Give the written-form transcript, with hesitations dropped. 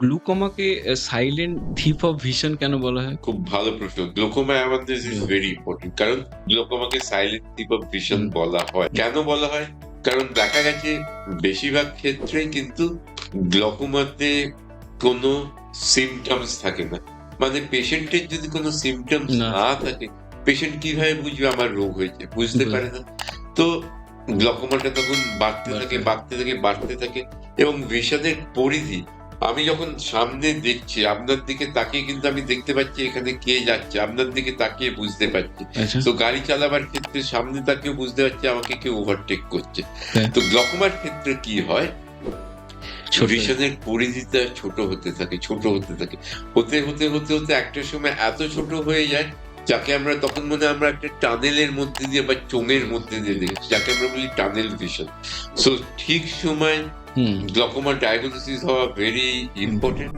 গ্লুকোমাকে silent থিপ of vision কেন বলা হয়? খুব ভালো প্রশ্ন। Glaucoma awareness is hmm. Very important. কারণ গ্লোকোমাকে সাইলেন্ট থিপ অফ ভিশন হুম। বলা হয়। কেন বলা হয়? কারণ দেখা গেছে বেশিরভাগ ক্ষেত্রেই কিন্তু গ্লোকোমাতে কোনো সিমটমস থাকে না। মানে পেশেন্টের যদি কোনো সিমটমস না। না থাকে, পেশেন্ট কিভাবে বুঝবে আমার রোগ হয়েছে? বুঝতে পারে না। তো গ্লোকোমাটা তখন বাড়তে থাকে, বাড়তে থাকে, বাড়তে থাকে এবং ভিশনের পরিধি, আমি যখন সামনে দেখছি, আপনার দিকে তাকিয়ে কিন্তু আমি দেখতে পাচ্ছি এখানে কে যাচ্ছে, আপনার দিকে তাকিয়ে বুঝতে পারছি। আচ্ছা। তো গাড়ি চালাবার ক্ষেত্রে সামনে তাকিয়ে বুঝতে পারছি আমাকে কেউ ওভারটেক করছে। হ্যাঁ। তো গ্লোকোমার ক্ষেত্রে কি হয়, ছোট। ভিশনের পরিধিটা ছোট হতে থাকে, ছোট হতে থাকে। হতে, হতে, হতে, হতে একটা সময় এত ছোট হয়ে যায়, যাকে আমরা তখন মনে হয় আমরা একটা টানেলের মধ্যে দিয়ে বা চোঙের মধ্যে দিয়ে দেখছি, যাকে আমরা বলি টানেল ভিশন। সো ঠিক সময় হুম। গ্লোকোমা ডায়াগনোসিস হওয়া ভেরি ইম্পর্টেন্ট।